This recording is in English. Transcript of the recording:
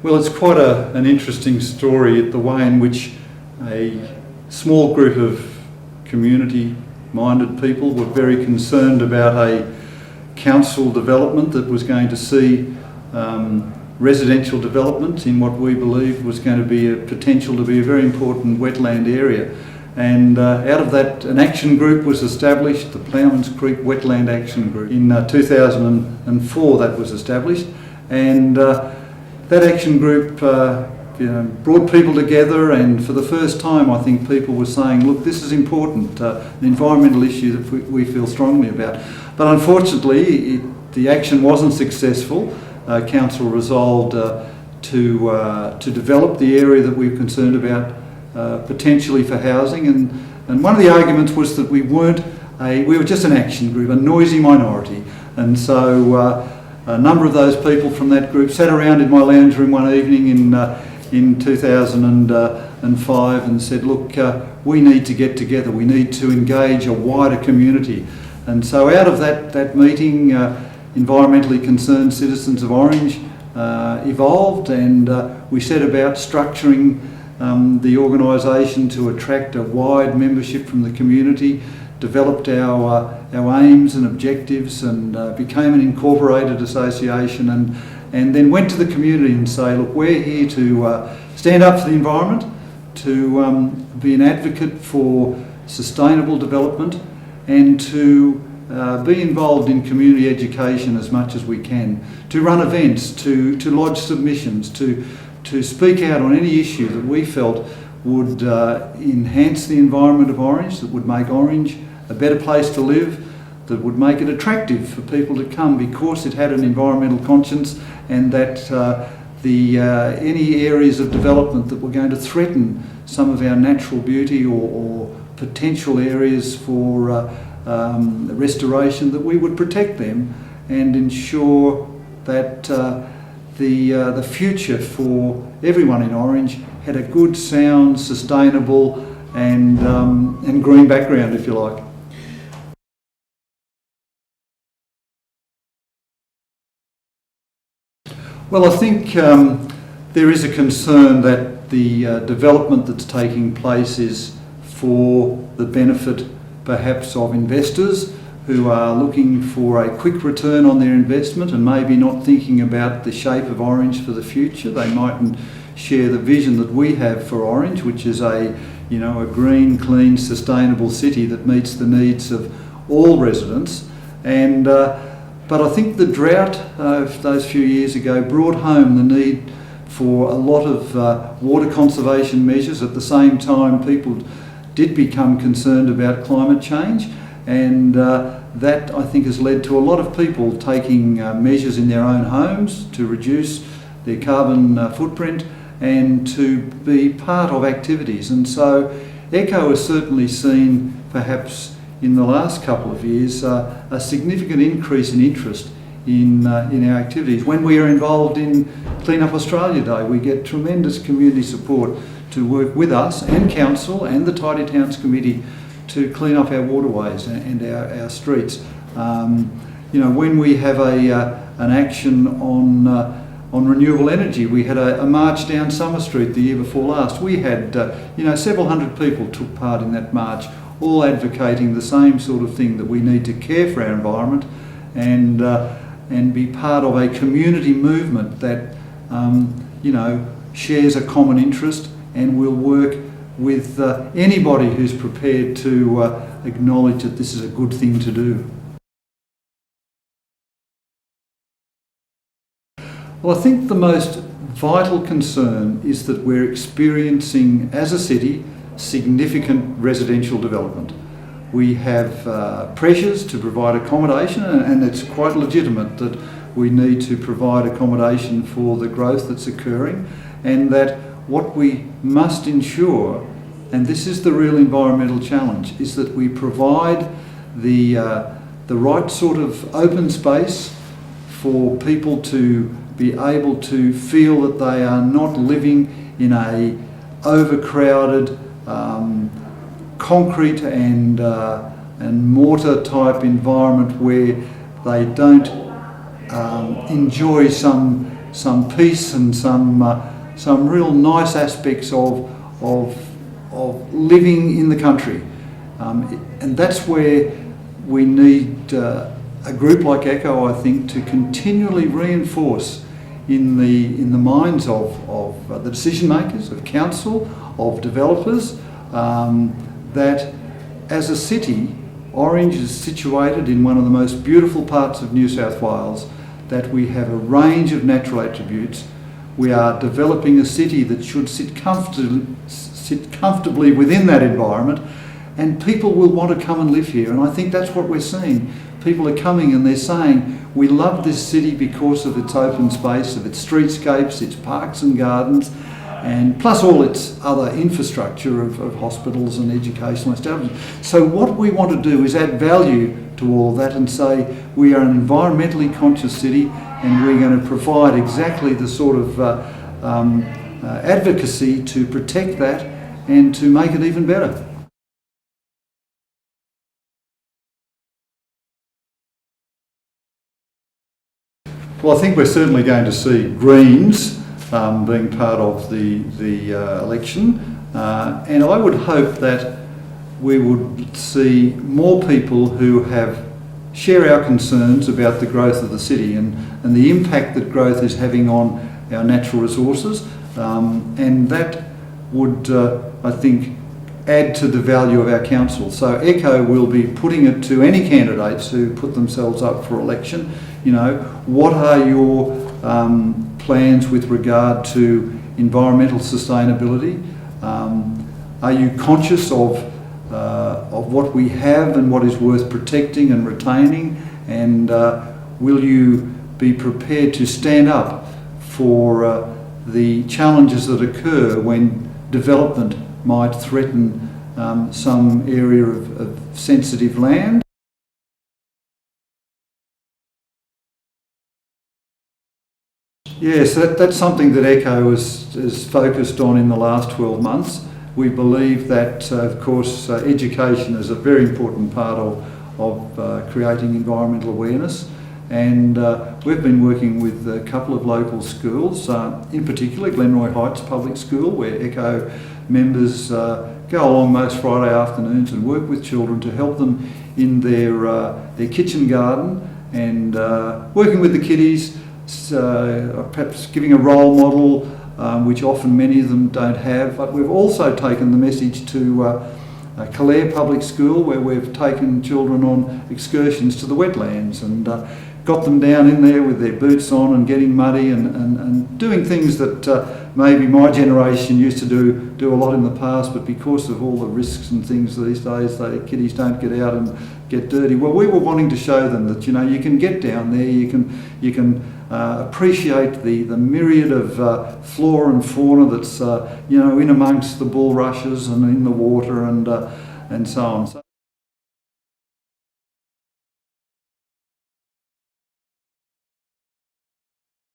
Well, it's quite an interesting story, the way in which a small group of community-minded people were very concerned about a council development that was going to see residential development in what we believed was going to be a potential to be a very important wetland area. And out of that, an action group was established, the Ploughman's Creek Wetland Action Group. In 2004 that was established, and that action group brought people together, and for the first time I think people were saying, look, this is important, an environmental issue that we feel strongly about. But unfortunately the action wasn't successful. Council resolved to develop the area that we were concerned about potentially for housing, and one of the arguments was that we were just an action group, a noisy minority, and so a number of those people from that group sat around in my lounge room one evening in 2005 and said, look, we need to get together, we need to engage a wider community. And so out of that meeting, environmentally concerned citizens of Orange evolved, and we set about structuring the organisation to attract a wide membership from the community, developed our aims and objectives, and became an incorporated association, and then went to the community and say, look, we're here to stand up for the environment, to be an advocate for sustainable development, and to be involved in community education as much as we can, to run events, to lodge submissions, to speak out on any issue that we felt would enhance the environment of Orange, that would make Orange a better place to live, that would make it attractive for people to come because it had an environmental conscience, and that any areas of development that were going to threaten some of our natural beauty or potential areas for restoration, that we would protect them and ensure that the future for everyone in Orange had a good, sound, sustainable and green background, if you like. Well, I think there is a concern that the development that's taking place is for the benefit perhaps of investors who are looking for a quick return on their investment and maybe not thinking about the shape of Orange for the future. They mightn't share the vision that we have for Orange, which is a green, clean, sustainable city that meets the needs of all residents. And but I think the drought of those few years ago brought home the need for a lot of water conservation measures. At the same time, people did become concerned about climate change, and that I think has led to a lot of people taking measures in their own homes to reduce their carbon footprint and to be part of activities. And so Echo has certainly seen, perhaps in the last couple of years, a significant increase in interest in our activities. When we are involved in Clean Up Australia Day, we get tremendous community support to work with us and Council and the Tidy Towns Committee to clean up our waterways and our streets. When we have an action on renewable energy, we had a march down Summer Street the year before last. We had several hundred people took part in that march, all advocating the same sort of thing, that we need to care for our environment and be part of a community movement that shares a common interest and will work with anybody who's prepared to acknowledge that this is a good thing to do. Well, I think the most vital concern is that we're experiencing, as a city, significant residential development. We have pressures to provide accommodation, and it's quite legitimate that we need to provide accommodation for the growth that's occurring, and that what we must ensure, and this is the real environmental challenge, is that we provide the right sort of open space for people to be able to feel that they are not living in a overcrowded concrete and mortar type environment where they don't enjoy some some peace and some real nice aspects of living in the country. And that's where we need a group like ECHO, I think, to continually reinforce in the minds of the decision makers, of council, of developers, that as a city, Orange is situated in one of the most beautiful parts of New South Wales, that we have a range of natural attributes. We are developing a city that should sit comfortably within that environment, and people will want to come and live here. And I think that's what we're seeing. People are coming and they're saying, we love this city because of its open space, of its streetscapes, its parks and gardens, and plus all its other infrastructure of hospitals and educational establishments. So what we want to do is add value to all that and say we are an environmentally conscious city, and we're going to provide exactly the sort of advocacy to protect that and to make it even better. Well, I think we're certainly going to see Greens being part of the election, and I would hope that we would see more people who share our concerns about the growth of the city and the impact that growth is having on our natural resources, and that would, I think, add to the value of our council. So ECHO will be putting it to any candidates who put themselves up for election, you know, what are your plans with regard to environmental sustainability? Are you conscious of what we have and what is worth protecting and retaining? And will you be prepared to stand up for the challenges that occur when development might threaten some area of sensitive land? Yes, that's something that ECHO is focused on in the last 12 months. We believe that, of course, education is a very important part of creating environmental awareness, and we've been working with a couple of local schools, in particular Glenroy Heights Public School, where ECHO members go along most Friday afternoons and work with children to help them in their kitchen garden, and working with the kiddies, perhaps giving a role model, which often many of them don't have. But we've also taken the message to Calare Public School, where we've taken children on excursions to the wetlands and got them down in there with their boots on and getting muddy and doing things that maybe my generation used to do a lot in the past, but because of all the risks and things these days, the kiddies don't get out and get dirty. Well, we were wanting to show them that, you know, you can get down there, you can appreciate the myriad of flora and fauna that's you know, in amongst the bulrushes and in the water and so on.